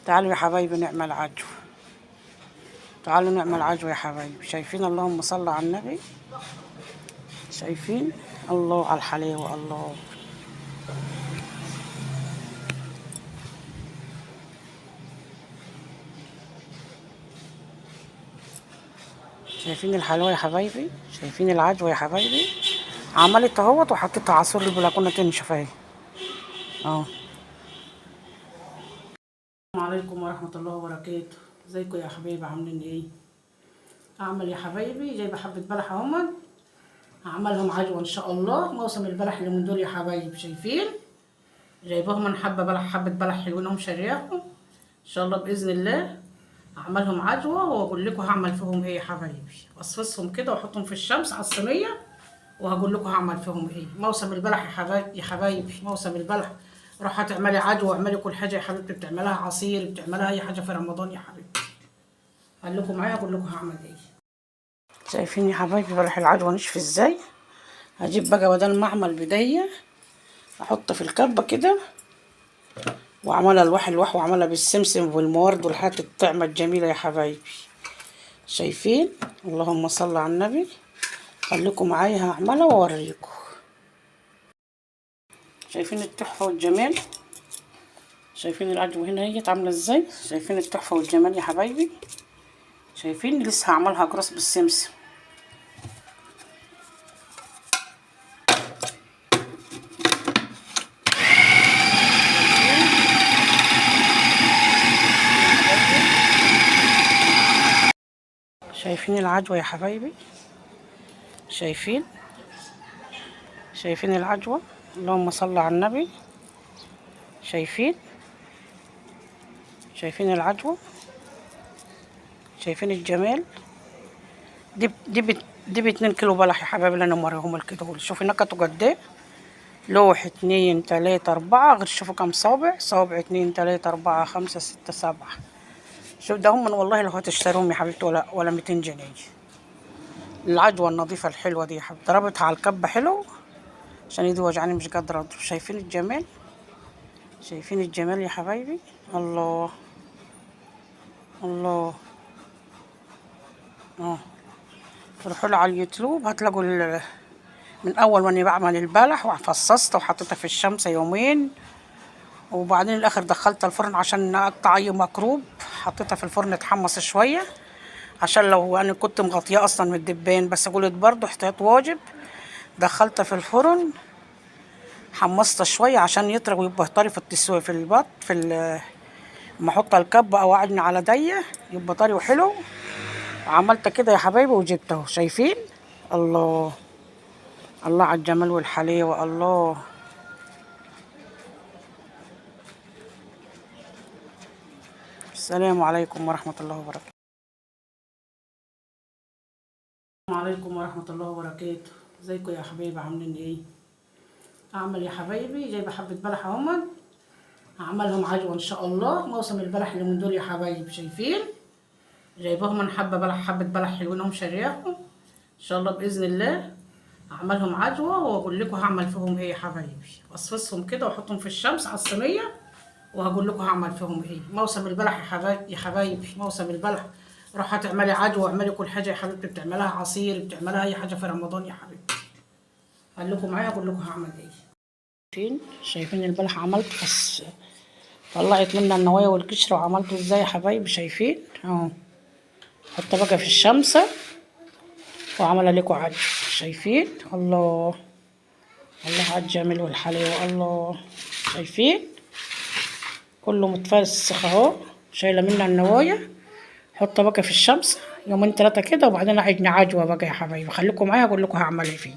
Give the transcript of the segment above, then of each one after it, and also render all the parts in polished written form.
تعالوا يا حبايبي نعمل عجو. تعالوا نعمل عجو يا حبايبي. شايفين؟ اللهم صل على النبي. شايفين؟ الله على الحلاوة. الله. شايفين الحلاوة يا حبايبي؟ شايفين العجوة يا حبايبي؟ عملت اهوت وحطيتها عصير البلكونة تنشف اهي. اهو. السلام عليكم ورحمة الله وبركاته. ازيكم يا حبايبي؟ عاملين ايه؟ اعمل يا حبايبي جايبة حبة بلح اهمت. هعملهم عجوة ان شاء الله. موسم البلح اللي من دول يا حبايبي. شايفين؟ جايباهم من حبة بلح حلوين اهم شارياهم. ان شاء الله باذن الله هعملهم عجوة واقول لكم هعمل فيهم ايه يا حبايبي. اصفصهم كده واحطهم في الشمس على الصينية وهقول لكم هعمل فيهم ايه. موسم البلح يا حبايبي موسم البلح. روح هتعملي عجوة، اعملي كل حاجة يا حبيبتي. بتعملها عصير، بتعملها اي حاجة في رمضان يا حبيبتي. خليكم معايا اقول لكم هعمل ايه. شايفين يا حبايبي بلح العجوة نشف ازاي؟ هجيب بقى بدل ما اعمل بداية احط في الكبة كده واعملها لوح واعملها بالسمسم والمورد والحاجات الطعمة الجميلة يا حبايبي. شايفين؟ اللهم صل على النبي. خليكم معايا هعملها واوريكم. شايفين التحفة والجمال؟ شايفين العجوة هنا هي عاملة ازاي؟ شايفين التحفة والجمال يا حبايبي؟ شايفين؟ لسه هعملها جراس بالسمسم. شايفين العجوة يا حبايبي؟ شايفين؟ شايفين العجوة؟ اللهم صل على النبي. شايفين؟ شايفين العجوة؟ شايفين الجمال؟ دي ب 2 كيلو بلح يا حبايبي اللي انا موريهم كده. شوفوا نكتوا قد ايه. لوح 2 3 4 غير. شوفوا كام صابع. صابع 2 3 4 5 6 7. شوف ده هم والله لو هتشتروهم يا حبيبتي ولا 200 جنيه. العجوة النظيفة الحلوة دي يا حبيبتي. ضربتها على الكبة حلو عشان ايدي وجعاني مش قادرة اضرب. شايفين الجمال؟ شايفين الجمال يا حبايبي؟ الله. الله. تروحوا له على اليوتيوب هتلاقوا من اول ما اني بعمل البلح وفصصت وحطيتها في الشمس يومين وبعدين الاخر دخلت الفرن عشان اقطع اي مكروب. حطيتها في الفرن اتحمص شويه عشان لو انا كنت مغطياه اصلا من الدبان بس قلت برضه احتياط واجب. دخلتها في الفرن حمصتها شويه عشان يطرى ويبقى طري في التسويه في البط لما احط الكب او اعجن على ديه يبقى طري وحلو. وعملت كده يا حبايبي وجبته. شايفين؟ الله. الله على الجمال والحلاوه. الله. السلام عليكم ورحمه الله وبركاته. السلام عليكم ورحمه الله وبركاته. ازيكم يا حبايبي؟ عاملين ايه؟ اعمل يا حبايبي جايبه حبه بلح اهمت. هعملهم عجوه ان شاء الله. موسم البلح اللي من دول يا حبايبي. شايفين؟ جايباهم من حبه بلح حلوين اهم شارياهم. ان شاء الله باذن الله هعملهم عجوه واقول لكم هعمل فيهم ايه يا حبايبي. اصفصهم كده واحطهم في الشمس على الصينيه وهقول لكم هعمل فيهم ايه. موسم البلح يا حبايبي موسم البلح. روح هتعملي عجوه، اعملي كل حاجه يا حبيبتي. بتعملها عصير، بتعملها اي حاجه في رمضان يا حبيبتي. خليكم معايا اقول لكم هعمل ايه. شايفين البلح عملت بس طلعت منها النوايا والقشره وعملته ازاي يا حبايبي؟ شايفين اهو. حط بقى في الشمس وعمل لكم عجو. شايفين؟ الله. الله على الجمال والحلاوه. الله. شايفين؟ كله متفسخ اهو. شايله منها النوايا. حط بقى في الشمس يومين 3 كده وبعدين عجن عجوه بقى يا حبايبي. خليكم معايا اقول لكم هعمل ايه فيه.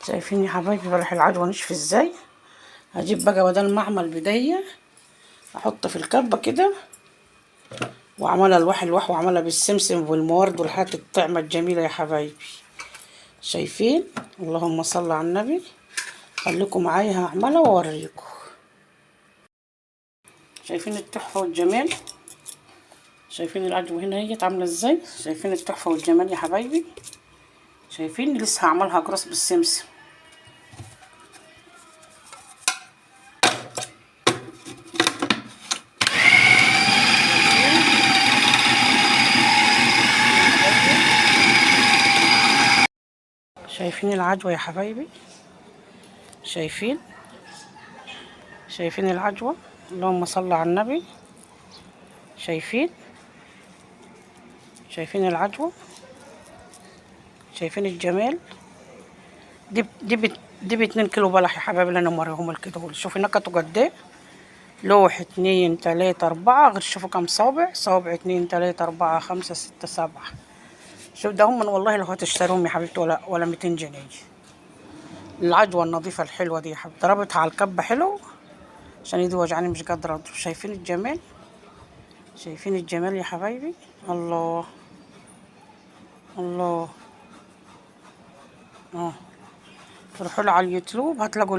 شايفين يا حبايبي بلح العجوه نشف ازاي؟ هجيب بقى بدل ما اعمل بدايه احط في الكبه كده واعملها لوح واعملها بالسمسم والمورد والحاجات الطعمه الجميله يا حبايبي. شايفين؟ اللهم صل على النبي. خليكم معايا هعملها واوريكم. شايفين التحفة والجمال؟ شايفين العجوة هنا هي عاملة ازاي؟ شايفين التحفة والجمال يا حبايبي؟ شايفين؟ لسه هعملها جراس بالسمسم. شايفين العجوة يا حبايبي؟ شايفين العجوة؟ اللهم صل على النبي. شايفين العجوة؟ شايفين الجمال؟ دي 2 كيلو بلح يا حبايبي اللي انا موريهم لكم. شوفي نكتوا قد ايه؟ لوح 2 3 4 غير. شوفوا كم صابع؟ 2 3 4 5 6 7. شوف ده هم والله لو هتشتروهم يا حبيبتي ولا 200 جنيه. العجوة النظيفة الحلوة دي يا حبيبتي ضربتها على الكبة حلو عشان ايدي وجعاني مش قادرة اضرب. شايفين الجمال؟ شايفين الجمال يا حبايبي؟ الله الله. تروحوا له على اليوتيوب هتلاقوا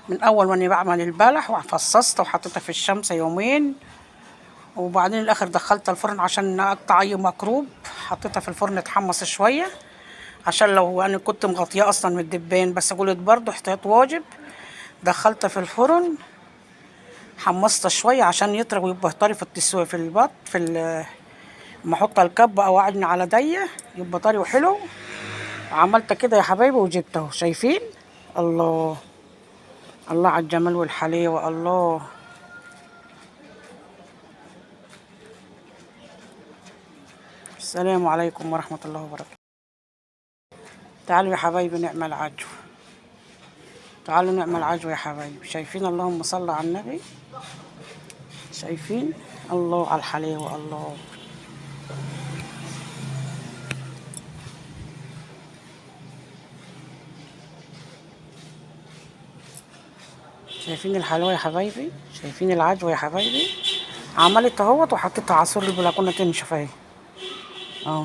من اول ما اني بعمل البلح وفصصته وحطيته في الشمس يومين، وبعدين الاخر دخلت الفرن عشان اقطع اي مكروب. حطيتها في الفرن اتحمص شويه عشان لو انا كنت مغطياه اصلا من الدبان، بس قلت برضه احتياط واجب. دخلتها في الفرن حمصتها شويه عشان يطرى ويبقى طري في التسويه في البط لما احط الكب او اعجن على ديه يبقى طري وحلو. عملت كده يا حبايبي وجبته. شايفين؟ الله الله على الجمال والحلاوه. الله. السلام عليكم ورحمه الله وبركاته. تعالوا يا حبايبي نعمل عجو. تعالوا نعمل عجو يا حبايبي. شايفين؟ اللهم صل على النبي. شايفين؟ الله على الحلاوه. الله. شايفين الحلاوه يا حبايبي؟ شايفين العجوه يا حبايبي؟ عملت اهوت وحطيتها عصير البلكونه تنشف اهي اهو.